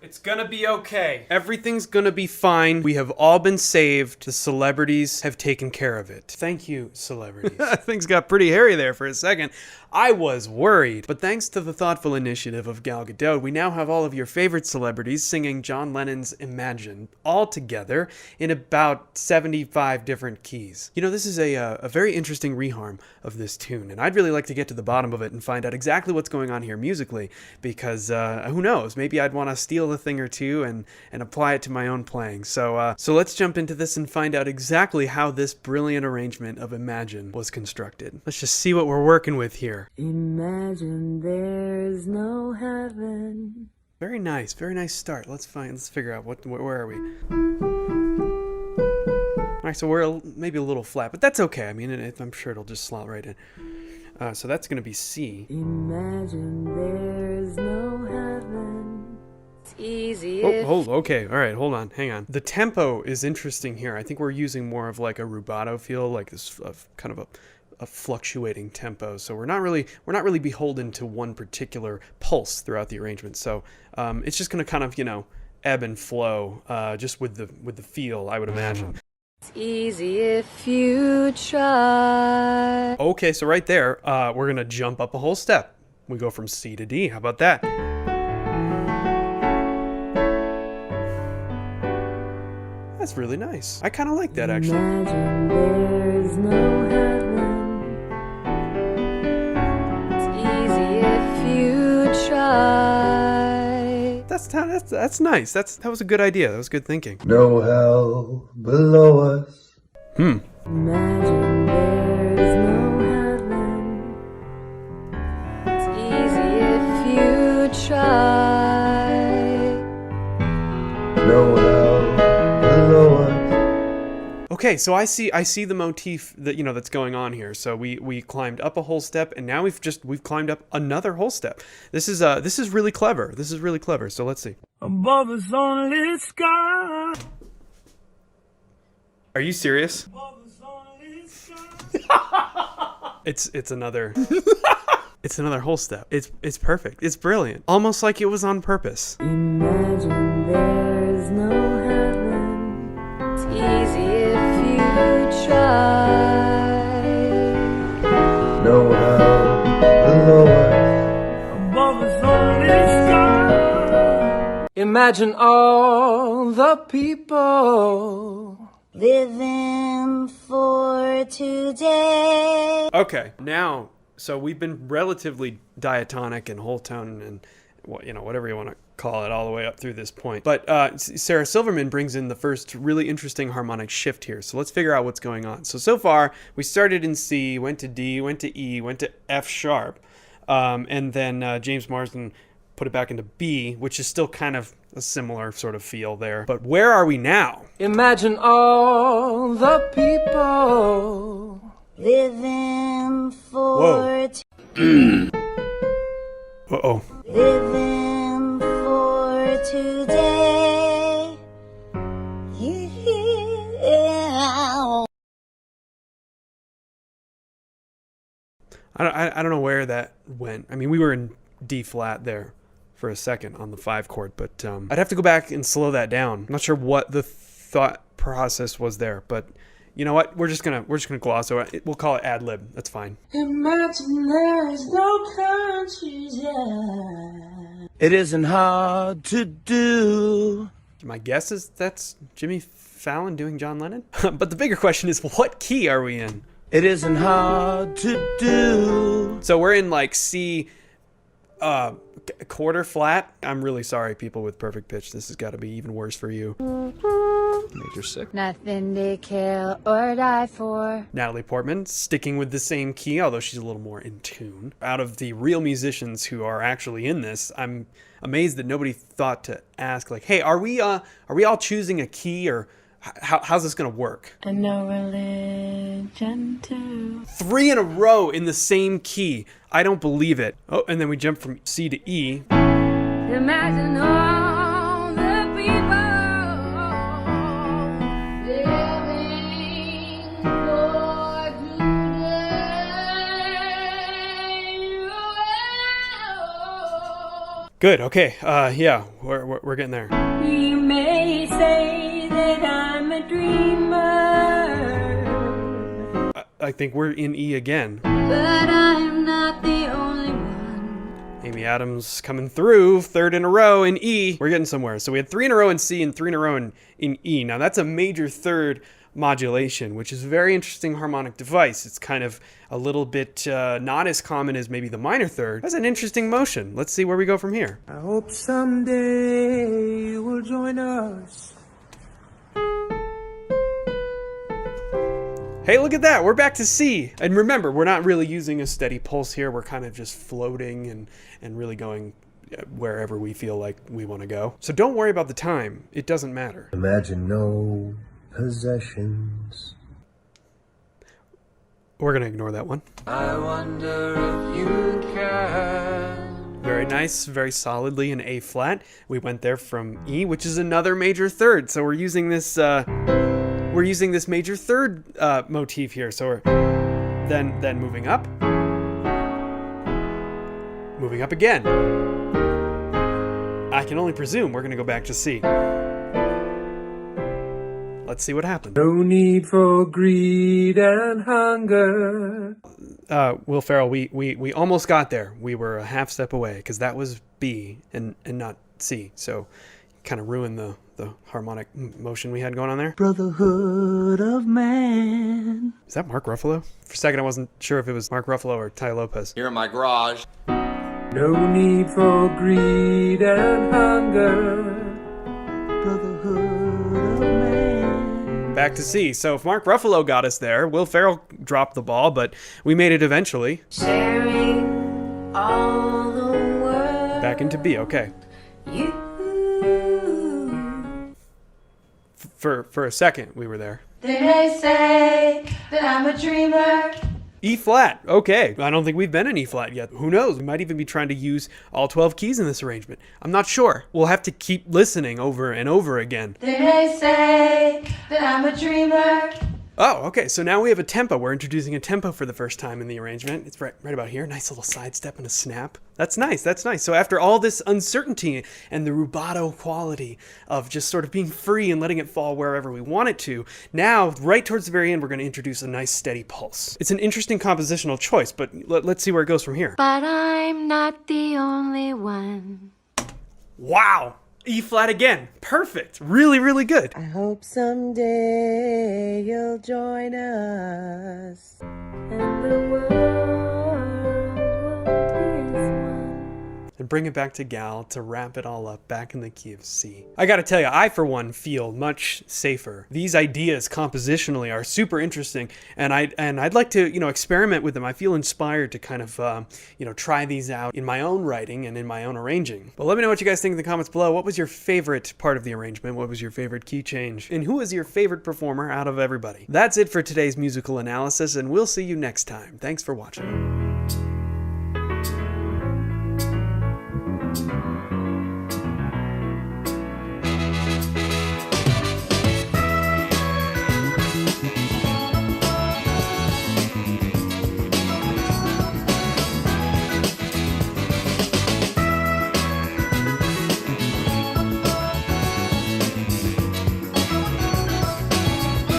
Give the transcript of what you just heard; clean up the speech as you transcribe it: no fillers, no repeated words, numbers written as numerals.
It's gonna be okay. Everything's gonna be fine. We have all been saved. The celebrities have taken care of it. Thank you, celebrities. Things got pretty hairy there for a second. I was worried. But thanks to the thoughtful initiative of Gal Gadot, we now have all of your favorite celebrities singing John Lennon's Imagine all together in about 75 different keys. You know, this is a very interesting reharm of this tune, and I'd really like to get to the bottom of it and find out exactly what's going on here musically, because who knows, maybe I'd want to steal a thing or two and apply it to my own playing. So let's jump into this and find out exactly how this brilliant arrangement of Imagine was constructed. Let's just see what we're working with here. Imagine there's no heaven. Very nice start. Let's figure out where are we. All right, so we're maybe a little flat, but that's okay. I mean, I'm sure it'll just slot right in. So that's gonna be C. Imagine there's no heaven. It's easy. Okay, all right, hold on, hang on. The tempo is interesting here. I think we're using more of like a rubato feel, like this kind of a fluctuating tempo. So we're not really beholden to one particular pulse throughout the arrangement. So it's just gonna kind of, you know, ebb and flow, just with the feel, I would imagine. It's easy if you try. Okay, so right there, we're gonna jump up a whole step. We go from C to D. How about that? That's really nice. I kind of like that, actually. Imagine there's no heaven. It's easy if you try. That's nice. That was a good idea. That was good thinking. No hell below us. Imagine there's no heaven. It's easy if you try. No hell below us. Okay, so I see the motif that, you know, that's going on here. So we climbed up a whole step, and now we've climbed up another whole step. This is really clever. This is really clever. So let's see. Above us only sky. Are you serious? Above us only sky. It's another it's another whole step. It's perfect. It's brilliant. Almost like it was on purpose. Imagine there's no heaven. It's easy if you try. No hell below us. Above us only sky. Imagine all the people Living for today. Okay, now, so we've been relatively diatonic and whole tone and whatever you want to call it all the way up through this point. But Sarah Silverman brings in the first really interesting harmonic shift here. So let's figure out what's going on. So far, we started in C, went to D, went to E, went to F sharp, and then James Marsden put it back into B, which is still kind of a similar sort of feel there. But where are we now? Imagine all the people Living for Whoa. Uh-oh. living for today. Yeah. I don't know where that went. I mean, we were in D flat there for a second on the 5 chord, but I'd have to go back and slow that down. I'm not sure what the thought process was there, but you know what? We're just gonna gloss over it. We'll call it ad lib. That's fine. Imagine there's no countries, yeah. It isn't hard to do. My guess is that's Jimmy Fallon doing John Lennon. But the bigger question is, what key are we in? It isn't hard to do. So we're in like C quarter flat. I'm really sorry, people with perfect pitch. This has got to be even worse for you. Major 6. Nothing to kill or die for. Natalie Portman sticking with the same key, although she's a little more in tune. Out of the real musicians who are actually in this, I'm amazed that nobody thought to ask, like, hey, are we all choosing a key, or how's this gonna work? And no religion too. 3 in a row in the same key. I don't believe it. Oh, and then we jump from C to E. Imagine all the people living for today. Good. Okay. Yeah, we're getting there. You may say that I'm a dreamer, I think we're in E again. but I'm not the only one. Amy Adams coming through, third in a row in E. We're getting somewhere. So we had 3 in a row in C and 3 in a row in E. Now that's a major third modulation, which is a very interesting harmonic device. It's kind of a little bit not as common as maybe the minor third. That's an interesting motion. Let's see where we go from here. I hope someday you will join us. Hey, look at that. We're back to C. And remember, we're not really using a steady pulse here. We're kind of just floating and really going wherever we feel like we want to go. So don't worry about the time. It doesn't matter. Imagine no possessions. We're going to ignore that one. I wonder if you can. Very nice, very solidly in A flat. We went there from E, which is another major third. So we're using this major third motif here. So we're then moving up again. I can only presume we're going to go back to C. Let's see what happens. No need for greed and hunger. Will Ferrell, we almost got there. We were a half step away because that was B and not C. So kind of ruined the harmonic motion we had going on there. Brotherhood of man. Is that Mark Ruffalo? For a second, I wasn't sure if it was Mark Ruffalo or Ty Lopez. Here in my garage. No need for greed and hunger. Brotherhood of man. Back to C. So if Mark Ruffalo got us there, Will Ferrell dropped the ball, but we made it eventually. Sharing all the world. Back into B. Okay. You. For a second, we were there. They may say that I'm a dreamer. E flat. Okay. I don't think we've been in E flat yet. Who knows? We might even be trying to use all 12 keys in this arrangement. I'm not sure. We'll have to keep listening over and over again. They may say that I'm a dreamer. Oh, okay. So now we have a tempo. We're introducing a tempo for the first time in the arrangement. It's right about here. Nice little sidestep and a snap. That's nice. That's nice. So after all this uncertainty and the rubato quality of just sort of being free and letting it fall wherever we want it to, now, right towards the very end, we're going to introduce a nice steady pulse. It's an interesting compositional choice, but let's see where it goes from here. But I'm not the only one. Wow. E flat again. Perfect. Really, really good. I hope someday you'll join us. And the world is one. And bring it back to Gal to wrap it all up back in the key of C. I gotta tell you, I for one feel much safer. These ideas compositionally are super interesting, and I'd like to experiment with them. I feel inspired to kind of try these out in my own writing and in my own arranging. But let me know what you guys think in the comments below. What was your favorite part of the arrangement? What was your favorite key change? And who is your favorite performer out of everybody? That's it for today's musical analysis, and we'll see you next time. Thanks for watching.